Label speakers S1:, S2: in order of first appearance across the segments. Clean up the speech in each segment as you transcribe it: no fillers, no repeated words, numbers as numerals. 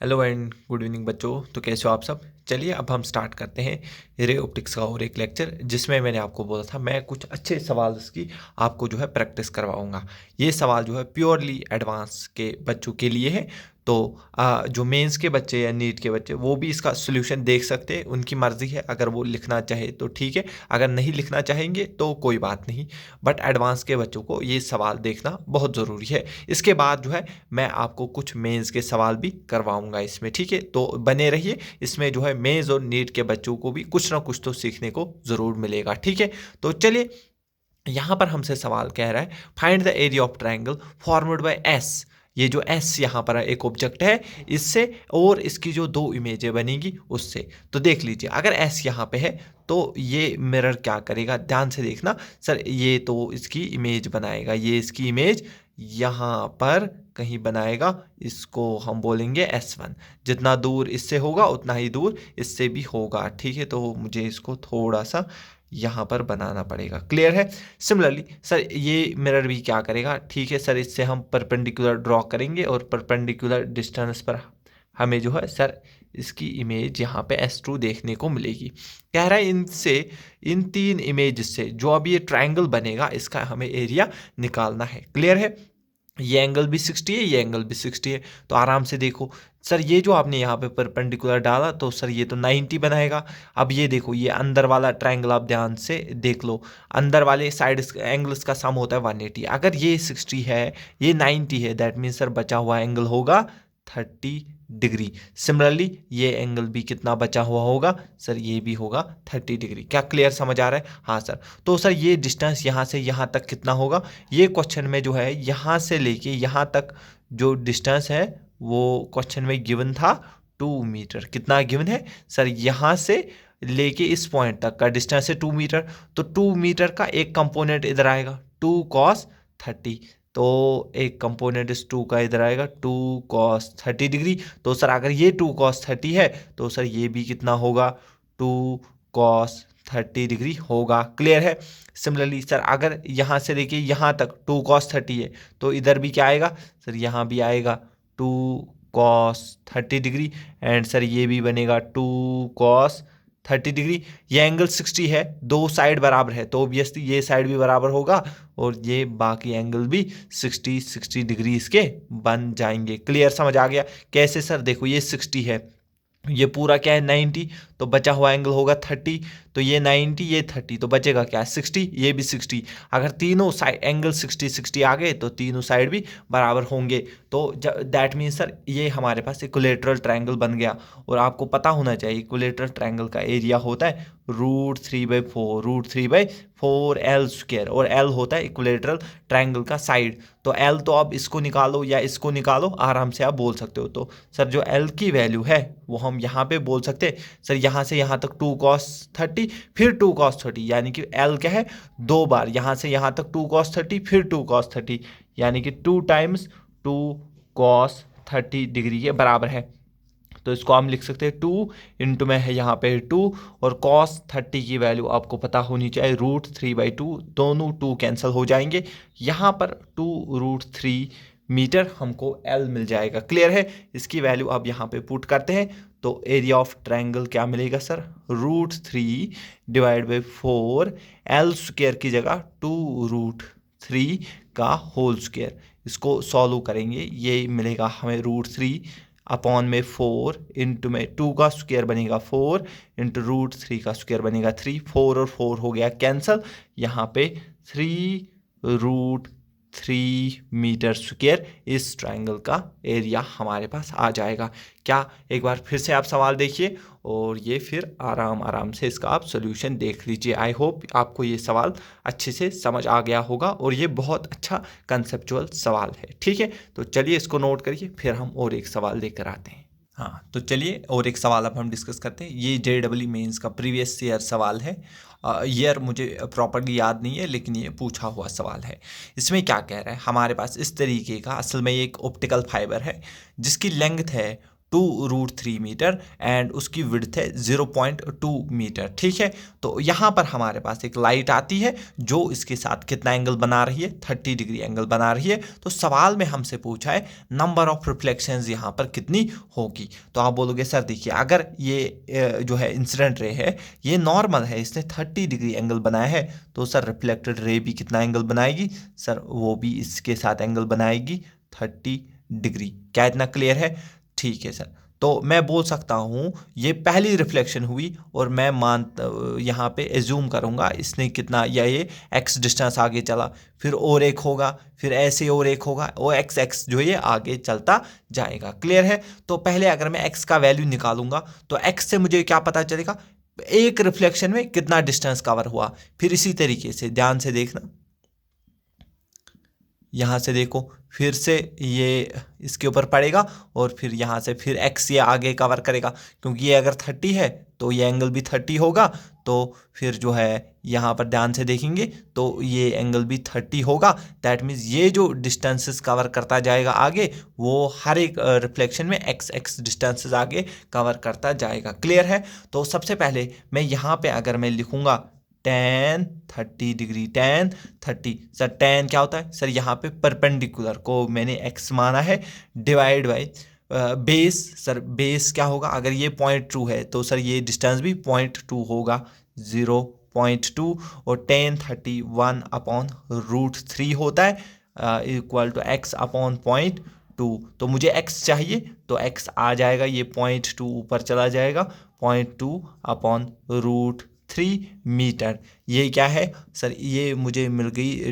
S1: Hello and good evening बच्चों। तो कैसे हो आप सब। चलिए अब हम स्टार्ट करते हैं रे ऑप्टिक्स का और एक लेक्चर, जिसमें मैंने आपको बोला था मैं कुछ अच्छे सवाल की आपको जो है प्रैक्टिस करवाऊंगा। ये सवाल जो है प्योरली एडवांस के बच्चों के लिए है। तो जो मेंस के बच्चे या नीट के बच्चे वो भी इसका सोल्यूशन देख सकते हैं, उनकी मर्जी है। अगर वो लिखना चाहे तो ठीक है, अगर नहीं लिखना चाहेंगे तो कोई बात नहीं। बट एडवांस के बच्चों को ये सवाल देखना बहुत ज़रूरी है। इसके बाद जो है मैं आपको कुछ मेंस के सवाल भी करवाऊंगा इसमें, ठीक है। तो बने रहिए, इसमें जो है मेंस और नीट के बच्चों को भी कुछ ना कुछ तो सीखने को ज़रूर मिलेगा, ठीक है। तो चलिए, यहाँ पर हमसे सवाल कह रहा है find the area of triangle formed by S. ये जो एस यहाँ पर एक ऑब्जेक्ट है, इससे और इसकी जो दो इमेजें बनेगी उससे। तो देख लीजिए, अगर एस यहाँ पे है तो ये मिरर क्या करेगा, ध्यान से देखना सर। ये तो इसकी इमेज बनाएगा, ये इसकी इमेज यहाँ पर कहीं बनाएगा। इसको हम बोलेंगे S1। जितना दूर इससे होगा उतना ही दूर इससे भी होगा, ठीक है। तो मुझे इसको थोड़ा सा यहाँ पर बनाना पड़ेगा, क्लियर है। सिमिलरली सर ये मिरर भी क्या करेगा, ठीक है सर। इससे हम परपेंडिकुलर ड्रॉ करेंगे और परपेंडिकुलर डिस्टेंस पर हमें जो है सर इसकी इमेज यहाँ पे S2 देखने को मिलेगी। कह रहा है इनसे, इन तीन इमेज से जो अब ये ट्राइंगल बनेगा इसका हमें एरिया निकालना है, क्लियर है। ये एंगल भी 60 है, ये एंगल भी 60 है। तो आराम से देखो सर, ये जो आपने यहाँ पे परपेंडिकुलर डाला तो सर ये तो 90 बनाएगा। अब ये देखो, ये अंदर वाला ट्रायंगल आप ध्यान से देख लो, अंदर वाले साइड एंगल्स का सम होता है 180। अगर ये 60 है, ये 90 है, दैट मीन्स सर बचा हुआ एंगल होगा 30 डिग्री। सिमिलरली ये एंगल भी कितना बचा हुआ होगा सर, ये भी होगा 30 डिग्री। क्या क्लियर समझ आ रहा है? हाँ सर। तो सर ये डिस्टेंस यहाँ से यहाँ तक कितना होगा, ये क्वेश्चन में जो है यहाँ से लेके यहाँ तक जो डिस्टेंस है वो क्वेश्चन में गिवन था 2 मीटर। कितना गिवन है सर, यहाँ से लेके इस पॉइंट तक का डिस्टेंस है 2 मीटर। तो 2 मीटर का एक कंपोनेंट इधर आएगा 2 cos 30। तो एक कंपोनेंट इस 2 का इधर आएगा 2 cos 30 डिग्री। तो सर अगर ये 2 cos 30 है तो सर ये भी कितना होगा 2 cos 30 डिग्री होगा, क्लियर है। सिमिलरली सर अगर यहाँ से देखिए यहाँ तक 2 cos 30 है तो इधर भी क्या आएगा सर, यहाँ भी आएगा 2 cos 30 डिग्री। एंड सर ये भी बनेगा 2 cos 30 डिग्री। ये एंगल 60 है, दो साइड बराबर है तो ऑब्वियसली ये साइड भी बराबर होगा और ये बाकी एंगल भी 60 डिग्री इसके बन जाएंगे। क्लियर समझ आ गया कैसे सर? देखो ये 60 है, ये पूरा क्या है 90, तो बचा हुआ एंगल होगा 30। तो ये 90, ये 30, तो बचेगा क्या 60, ये भी 60। अगर तीनों साइड एंगल 60 आ गए तो तीनों साइड भी बराबर होंगे। तो दैट मीन्स सर ये हमारे पास इक्विलेटरल ट्रायंगल बन गया। और आपको पता होना चाहिए इक्विलेटरल ट्रायंगल का एरिया होता है √3/4, √3/4 L स्क्वायर, और L होता है इक्विलेटरल ट्रायंगल का साइड। तो L तो अब इसको निकालो या इसको निकालो, आराम से आप बोल सकते हो। तो सर जो L की वैल्यू है वो हम यहाँ पे बोल सकते हैं सर, यहाँ से यहाँ तक 2 cos 30 फिर 2 cos 30, यानी कि L क्या है दो बार, यहाँ से यहाँ तक 2 cos 30 फिर 2 cos 30, यानी कि 2 टाइम्स 2 cos 30 डिग्री के बराबर है। तो इसको हम लिख सकते हैं 2 इंटू में है यहाँ पे 2, और cos 30 की वैल्यू आपको पता होनी चाहिए √3/2, दोनों 2 कैंसिल हो जाएंगे। यहाँ पर 2√3 मीटर हमको L मिल जाएगा, क्लियर है। इसकी वैल्यू अब यहाँ पे पुट करते हैं तो एरिया ऑफ ट्रायंगल क्या मिलेगा सर, √3/4 L स्क्वायर की जगह 2√3 का होल स्क्वायर। इसको सॉल्व करेंगे, ये मिलेगा हमें √3 अपॉन में 4 इंटू में 2 का स्क्वायर बनेगा 4 इंटू √3 का स्क्वायर बनेगा 3। 4 और 4 हो गया कैंसल, यहाँ पे 3√3 मीटर स्क्वायर इस ट्रायंगल का एरिया हमारे पास आ जाएगा। क्या एक बार फिर से आप सवाल देखिए और ये फिर आराम आराम से इसका आप सोल्यूशन देख लीजिए। आई होप आपको ये सवाल अच्छे से समझ आ गया होगा और ये बहुत अच्छा कंसेप्चुअल सवाल है, ठीक है। तो चलिए इसको नोट करिए, फिर हम और एक सवाल लेकर आते हैं। हाँ तो चलिए और एक सवाल अब हम डिस्कस करते हैं। ये JEE मेंस का प्रीवियस ईयर सवाल है। ईयर मुझे प्रॉपर्ली याद नहीं है, लेकिन ये पूछा हुआ सवाल है। इसमें क्या कह रहा है, हमारे पास इस तरीके का असल में एक ऑप्टिकल फाइबर है जिसकी लेंथ है 2√3 मीटर एंड उसकी विड्थ है 0.2 मीटर। ठीक है, तो यहाँ पर हमारे पास एक लाइट आती है जो इसके साथ कितना एंगल बना रही है, 30 डिग्री एंगल बना रही है। तो सवाल में हमसे पूछा है नंबर ऑफ रिफ्लेक्शंस यहाँ पर कितनी होगी। तो आप बोलोगे सर देखिए, अगर ये जो है इंसिडेंट रे है ये नॉर्मल है, इसने 30 डिग्री एंगल बनाया है, तो सर रिफ्लेक्टेड रे भी कितना एंगल बनाएगी, सर वो भी इसके साथ एंगल बनाएगी 30 डिग्री। क्या इतना क्लियर है? ठीक है सर, तो मैं बोल सकता हूँ ये पहली रिफ्लेक्शन हुई और मैं यहाँ पे एज्यूम करूँगा इसने कितना, या ये एक्स डिस्टेंस आगे चला, फिर और एक होगा, फिर ऐसे और एक होगा, वो एक्स एक्स जो ये आगे चलता जाएगा। क्लियर है? तो पहले अगर मैं एक्स का वैल्यू निकालूंगा तो एक्स से मुझे क्या पता चलेगा, एक रिफ्लेक्शन में कितना डिस्टेंस कवर हुआ। फिर इसी तरीके से ध्यान से देखना, यहाँ से देखो, फिर से ये इसके ऊपर पड़ेगा और फिर यहाँ से फिर एक्स ये आगे कवर करेगा, क्योंकि ये अगर 30 है तो ये एंगल भी 30 होगा। तो फिर जो है यहाँ पर ध्यान से देखेंगे तो ये एंगल भी 30 होगा। दैट मीन्स ये जो डिस्टेंसेस कवर करता जाएगा आगे, वो हर एक रिफ्लेक्शन में एक्स एक्स डिस्टेंसेस आगे कवर करता जाएगा। क्लियर है? तो सबसे पहले मैं यहाँ पे अगर मैं लिखूँगा tan 30 degree, tan 30, sir tan क्या होता है सर, यहाँ पे परपेंडिकुलर को मैंने x माना है, divide by base. Sir base क्या होगा, अगर ये 0.2 है तो सर ये डिस्टेंस भी 0.2 होगा, 0.2, और tan 30 1/√3 होता है इक्वल टू x अपॉन 0.2। तो मुझे x चाहिए तो x आ जाएगा, ये 0.2 ऊपर चला जाएगा, 0.2/√3 मीटर। ये क्या है सर, ये मुझे मिल गई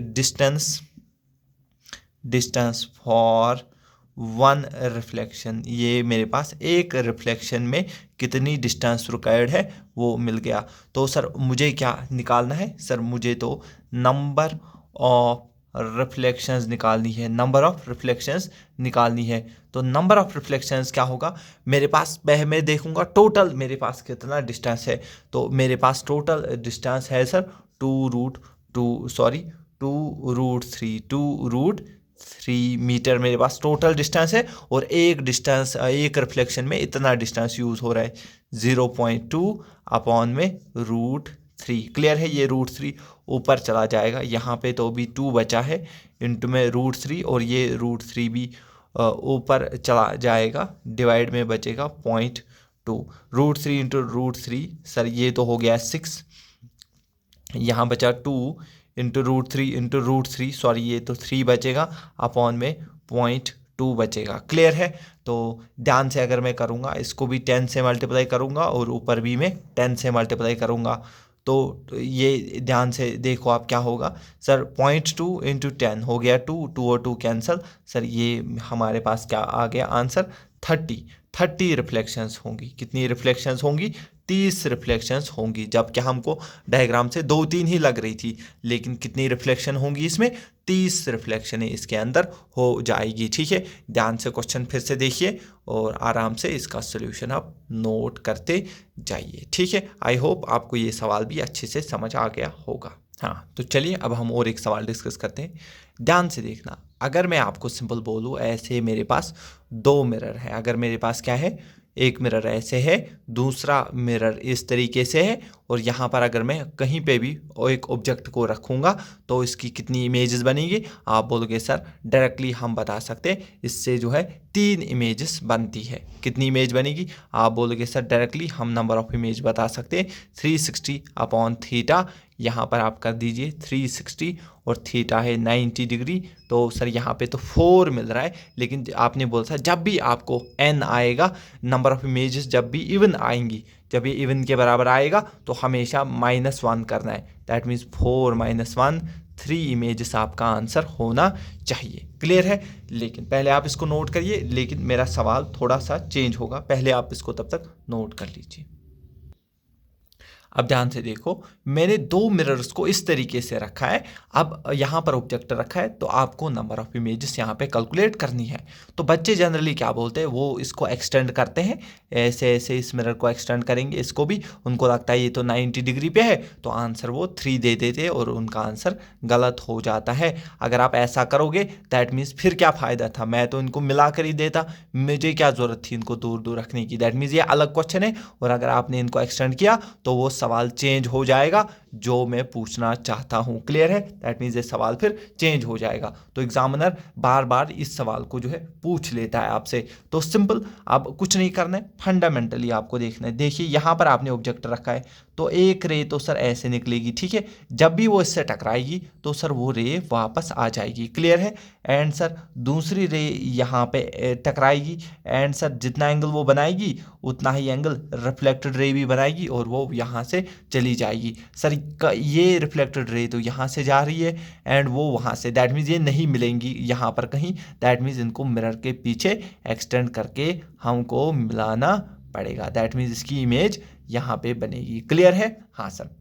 S1: डिस्टेंस फॉर वन रिफ्लेक्शन। ये मेरे पास एक रिफ्लेक्शन में कितनी डिस्टेंस रिक्वायर्ड है वो मिल गया। तो सर मुझे क्या निकालना है, सर मुझे तो नंबर ऑफ रिफ्लेक्शंस निकालनी है, नंबर ऑफ रिफ्लेक्शंस निकालनी है। तो नंबर ऑफ रिफ्लेक्शंस क्या होगा, मेरे पास मैं देखूंगा टोटल मेरे पास कितना डिस्टेंस है। तो मेरे पास टोटल डिस्टेंस है सर 2√3 मीटर मेरे पास टोटल डिस्टेंस है, और एक रिफ्लेक्शन में इतना डिस्टेंस यूज़ हो रहा है 0.2/√3। क्लियर है? ये √3 ऊपर चला जाएगा, यहाँ पे तो भी 2 बचा है, इंटू में √3, और ये √3 भी ऊपर चला जाएगा, डिवाइड में बचेगा 0.2। √3 इंटू √3, सर ये तो हो गया 6, यहाँ बचा 2 इंटू √3 सॉरी ये तो 3 बचेगा, अपॉन में 0.2 बचेगा। क्लियर है? तो ध्यान से अगर मैं करूँगा, इसको भी 10 से मल्टीप्लाई करूँगा और ऊपर भी मैं 10 से मल्टीप्लाई करूँगा, तो ये ध्यान से देखो आप क्या होगा सर, 0.2 इंटू 10 हो गया 2 और 2 कैंसल, सर ये हमारे पास क्या आ गया आंसर, 30 रिफ्लेक्शंस होंगी। कितनी रिफ्लेक्शंस होंगी? 30 रिफ्लेक्शंस होंगी। जबकि हमको डायग्राम से 2-3 ही लग रही थी, लेकिन कितनी रिफ्लेक्शन होंगी इसमें, 30 रिफ्लेक्शन इसके अंदर हो जाएगी। ठीक है, ध्यान से क्वेश्चन फिर से देखिए और आराम से इसका सोल्यूशन आप नोट करते जाइए। ठीक है, आई होप आपको ये सवाल भी अच्छे से समझ आ गया होगा। हाँ, तो चलिए अब हम और एक सवाल डिस्कस करते हैं। ध्यान से देखना, अगर मैं आपको सिंपल बोलूँ, ऐसे मेरे पास 2 मिरर है, अगर मेरे पास क्या है, एक मिरर ऐसे है, दूसरा मिरर इस तरीके से है, और यहाँ पर अगर मैं कहीं पे भी एक ऑब्जेक्ट को रखूँगा तो इसकी कितनी इमेजेस बनेगी? आप बोलोगे सर डायरेक्टली हम बता सकते हैं, इससे जो है 3 इमेजेस बनती है। कितनी इमेज बनेगी? आप बोलोगे सर डायरेक्टली हम नंबर ऑफ इमेज बता सकते हैं, 360/θ। यहाँ पर आप कर दीजिए 360 और थीटा है 90 डिग्री, तो सर यहाँ पे तो 4 मिल रहा है, लेकिन आपने बोला था जब भी आपको n आएगा, नंबर ऑफ इमेजेस जब भी इवन आएंगी, जब ये इवन के बराबर आएगा तो हमेशा -1 करना है। दैट मीन्स 4 - 1 3 इमेजेस आपका आंसर होना चाहिए। क्लियर है? लेकिन पहले आप इसको नोट करिए, लेकिन मेरा सवाल थोड़ा सा चेंज होगा, पहले आप इसको तब तक नोट कर लीजिए। अब ध्यान से देखो, मैंने दो मिरर्स को इस तरीके से रखा है। अब यहाँ पर ऑब्जेक्ट रखा है तो आपको नंबर ऑफ इमेजेस यहाँ पे कैलकुलेट करनी है। तो बच्चे जनरली क्या बोलते हैं, वो इसको एक्सटेंड करते हैं, ऐसे ऐसे इस मिरर को एक्सटेंड करेंगे, इसको भी। उनको लगता है ये तो 90 डिग्री पे है, तो आंसर वो 3 दे देते हैं और उनका आंसर गलत हो जाता है। अगर आप ऐसा करोगे दैट मीन्स फिर क्या फ़ायदा था, मैं तो इनको मिला कर ही देता, मुझे क्या ज़रूरत थी इनको दूर दूर रखने की। दैट मीन्स ये अलग क्वेश्चन है, और अगर आपने इनको एक्सटेंड किया तो वो सवाल चेंज हो जाएगा जो मैं पूछना चाहता हूँ। क्लियर है? दैट मीन्स ये सवाल फिर चेंज हो जाएगा। तो एग्जामिनर बार बार इस सवाल को जो है पूछ लेता है आपसे। तो सिंपल, अब कुछ नहीं करना है, फंडामेंटली आपको देखना है। देखिए यहाँ पर आपने ऑब्जेक्ट रखा है, तो एक रे तो सर ऐसे निकलेगी, ठीक है। जब भी वो इससे टकराएगी तो सर वो रे वापस आ जाएगी। क्लियर है? एंड सर दूसरी रे यहाँ पे टकराएगी, एंड सर जितना एंगल वो बनाएगी उतना ही एंगल रिफ्लेक्टेड रे भी बनाएगी और वो यहाँ से चली जाएगी। सर ये रिफ्लेक्टेड रे तो यहाँ से जा रही है एंड वो वहाँ से, दैट मीन्स ये नहीं मिलेंगी यहाँ पर कहीं। दैट मीन्स इनको मिरर के पीछे एक्सटेंड करके हमको मिलाना पड़ेगा। दैट मीन्स इसकी इमेज यहाँ पे बनेगी। क्लियर है? हाँ सर।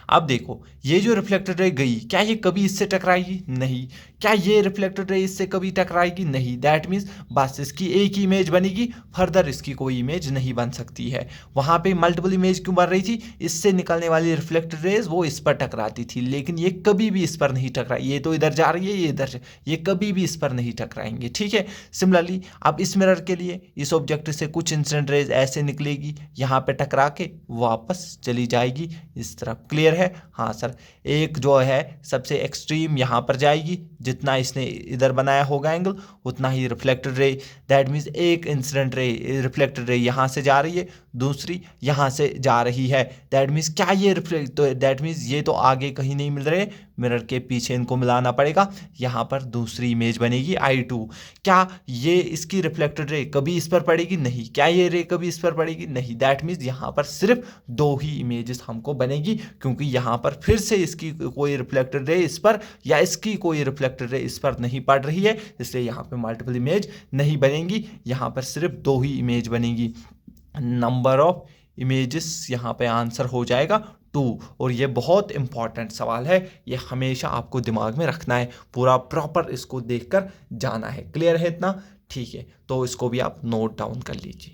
S1: अब देखो, ये जो रिफ्लेक्टेड रे गई, क्या ये कभी इससे टकराएगी? नहीं। क्या ये रिफ्लेक्टेड रे इससे कभी टकराएगी? नहीं। दैट मीन्स बस इसकी एक ही इमेज बनेगी, फर्दर इसकी कोई इमेज नहीं बन सकती है। वहाँ पे मल्टीपल इमेज क्यों बन रही थी? इससे निकलने वाली रिफ्लेक्टेड रेज वो इस पर टकराती थी, लेकिन ये कभी भी इस पर नहीं टकराई। ये तो इधर जा रही है, ये इधर, ये कभी भी इस पर नहीं टकराएंगे। ठीक है। सिमिलरली अब इस मिरर के लिए इस ऑब्जेक्ट से कुछ इंसिडेंट रेज ऐसे निकलेगी, यहाँ पे टकरा के वापस चली जाएगी इस तरफ। क्लियर है? हाँ सर। एक जो है सबसे एक्सट्रीम यहाँ पर जाएगी, जितना इसने इधर बनाया होगा एंगल उतना ही रिफ्लेक्टेड रे। दैट मीन्स एक इंसिडेंट रे रिफ्लेक्टेड रे यहाँ से जा रही है, दूसरी यहाँ से जा रही है। दैट मीन्स क्या ये रिफ्लेक्ट, तो दैट मीन्स ये तो आगे कहीं नहीं मिल रहे, मिरर के पीछे इनको मिलाना पड़ेगा। यहाँ पर दूसरी इमेज बनेगी I2। क्या ये इसकी रिफ्लेक्टेड रे कभी इस पर पड़ेगी? नहीं। क्या ये रे कभी इस पर पड़ेगी? नहीं। दैट मीन्स यहाँ पर सिर्फ दो ही इमेजेस हमको बनेगी, क्योंकि यहाँ पर फिर से इसकी कोई रिफ्लेक्टेड रे इस पर या इसकी कोई रिफ्लेक्टेड रे इस पर नहीं पड़ रही है, इसलिए यहाँ पे मल्टीपल इमेज नहीं बनेंगी। यहाँ पर सिर्फ दो ही इमेज बनेगी। नंबर ऑफ इमेजेस यहाँ पे आंसर हो जाएगा 2। और ये बहुत इंपॉर्टेंट सवाल है, ये हमेशा आपको दिमाग में रखना है, पूरा प्रॉपर इसको देखकर जाना है। क्लियर है इतना? ठीक है, तो इसको भी आप नोट डाउन कर लीजिए।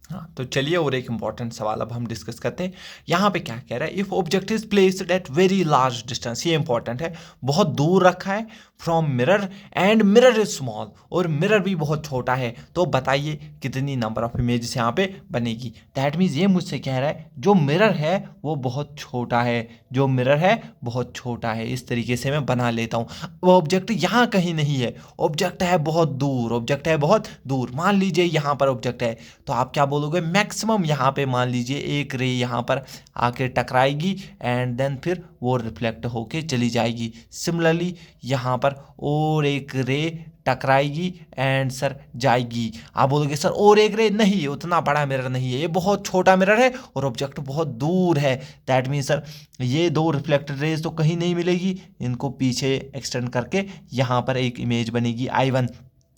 S1: हाँ, तो चलिए और एक इंपॉर्टेंट सवाल अब हम डिस्कस करते हैं। यहाँ पे क्या कह रहा है, if object is placed at very large distance, ये इंपॉर्टेंट है, बहुत दूर रखा है from mirror and mirror is small, और मिरर भी बहुत छोटा है, तो बताइए कितनी नंबर ऑफ इमेजेस यहाँ पे बनेगी। दैट मीन्स ये मुझसे कह रहा है जो मिरर है वो बहुत छोटा है, जो मिरर है बहुत छोटा है। इस तरीके से मैं बना लेता हूँ। वो ऑब्जेक्ट यहाँ कहीं नहीं है, ऑब्जेक्ट है बहुत दूर, ऑब्जेक्ट है बहुत दूर। मान लीजिए यहाँ पर ऑब्जेक्ट है, तो आप क्या बोलोगे, मैक्सिमम यहाँ पे मान लीजिए एक रे यहाँ पर आके टकराएगी एंड देन फिर वो रिफ्लेक्ट होके चली जाएगी। सिमिलरली यहाँ पर और एक रे टकराएगी एंड सर जाएगी। आप बोलोगे सर और एक रे, नहीं, उतना बड़ा मिरर नहीं है, ये बहुत छोटा मिरर है और ऑब्जेक्ट बहुत दूर है। दैट मीन्स सर ये दो रिफ्लेक्टेड रेज तो कहीं नहीं मिलेगी, इनको पीछे एक्सटेंड करके यहाँ पर एक इमेज बनेगी I1।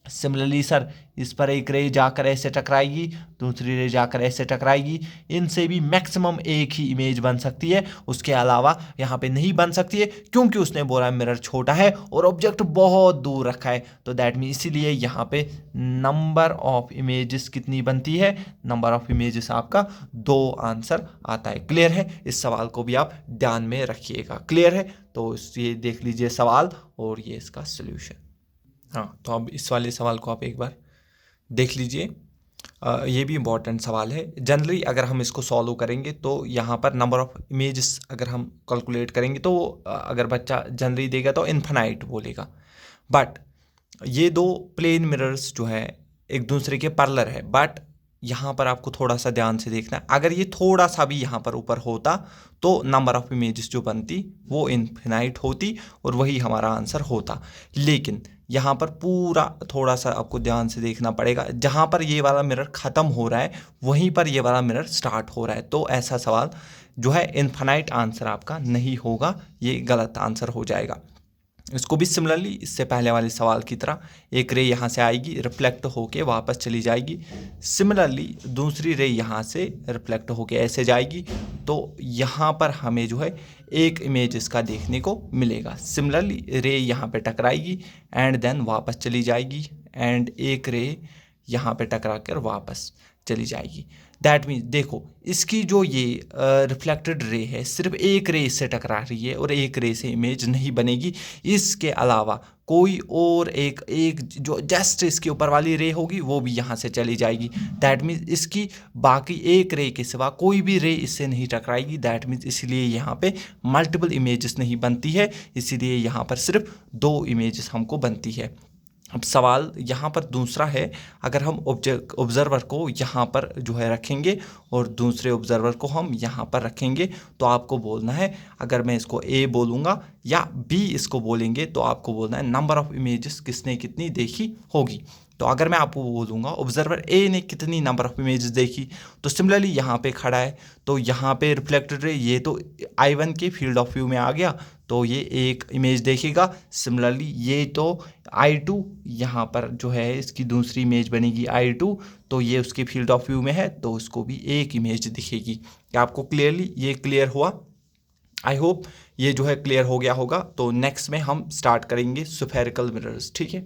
S1: सिमिलरली सर इस पर एक रे जाकर ऐसे टकराएगी, दूसरी रे जाकर ऐसे टकराएगी, इनसे भी मैक्सिमम एक ही इमेज बन सकती है, उसके अलावा यहाँ पे नहीं बन सकती है, क्योंकि उसने बोला मिरर छोटा है और ऑब्जेक्ट बहुत दूर रखा है। तो दैट मीन इसीलिए यहाँ पे नंबर ऑफ इमेजेस कितनी बनती है, नंबर ऑफ इमेजेस आपका 2 आंसर आता है। क्लियर है? इस सवाल को भी आप ध्यान में रखिएगा। क्लियर है? तो ये देख लीजिए सवाल और ये इसका सोल्यूशन। हाँ, तो अब इस वाले सवाल को आप एक बार देख लीजिए। ये भी इम्पॉर्टेंट सवाल है। जनरली अगर हम इसको सॉल्व करेंगे तो यहाँ पर नंबर ऑफ इमेजेस अगर हम कैलकुलेट करेंगे तो अगर बच्चा जनरली देगा तो इन्फिनाइट बोलेगा, बट ये दो प्लेन मिरर्स जो है एक दूसरे के पैरेलल है, बट यहाँ पर आपको थोड़ा सा ध्यान से देखना है। अगर ये थोड़ा सा भी यहाँ पर ऊपर होता तो नंबर ऑफ इमेजेस जो बनती वो इन्फिनाइट होती और वही हमारा आंसर होता। लेकिन यहाँ पर पूरा थोड़ा सा आपको ध्यान से देखना पड़ेगा, जहाँ पर ये वाला मिरर ख़त्म हो रहा है वहीं पर ये वाला मिरर स्टार्ट हो रहा है, तो ऐसा सवाल जो है इन्फिनाइट आंसर आपका नहीं होगा, ये गलत आंसर हो जाएगा। इसको भी सिमिलरली इससे पहले वाले सवाल की तरह एक रे यहाँ से आएगी, रिफ्लेक्ट होके वापस चली जाएगी। सिमिलरली दूसरी रे यहाँ से रिफ्लेक्ट होके ऐसे जाएगी, तो यहाँ पर हमें जो है एक इमेज इसका देखने को मिलेगा। सिमिलरली रे यहाँ पे टकराएगी एंड देन वापस चली जाएगी, एंड एक रे यहाँ पे टकरा कर वापस चली जाएगी। दैट मीन्स देखो, इसकी जो ये रिफ्लेक्टेड रे है, सिर्फ एक रे इससे टकरा रही है और एक रे से इमेज नहीं बनेगी। इसके अलावा कोई और एक जो जस्ट इसके ऊपर वाली रे होगी वो भी यहाँ से चली जाएगी। दैट मीन्स इसकी बाकी एक रे के सिवा कोई भी रे इससे नहीं टकराएगी। दैट मीन्स इसलिए यहाँ पे मल्टीपल इमेजेस नहीं बनती है, इसीलिए यहाँ पर सिर्फ 2 इमेजेस हमको बनती है। अब सवाल यहाँ पर दूसरा है, अगर हम ऑब्जर्वर को यहाँ पर जो है रखेंगे और दूसरे ऑब्जर्वर को हम यहाँ पर रखेंगे, तो आपको बोलना है, अगर मैं इसको ए बोलूँगा या बी इसको बोलेंगे, तो आपको बोलना है नंबर ऑफ़ इमेजेस किसने कितनी देखी होगी। तो अगर मैं आपको बोलूँगा ऑब्जर्वर ए ने कितनी नंबर ऑफ़ इमेजेस देखी, तो सिमिलरली यहाँ पे खड़ा है, तो यहाँ पे रिफ्लेक्टेड रे ये तो I1 के फील्ड ऑफ व्यू में आ गया, तो ये एक इमेज देखेगा। सिमिलरली ये तो I2 यहाँ पर जो है इसकी दूसरी इमेज बनेगी I2, तो ये उसके फील्ड ऑफ व्यू में है, तो उसको भी एक इमेज दिखेगी। क्या आपको क्लियरली ये क्लियर हुआ? आई होप ये जो है क्लियर हो गया होगा। तो नेक्स्ट में हम स्टार्ट करेंगे स्फेरिकल मिरर्स, ठीक है।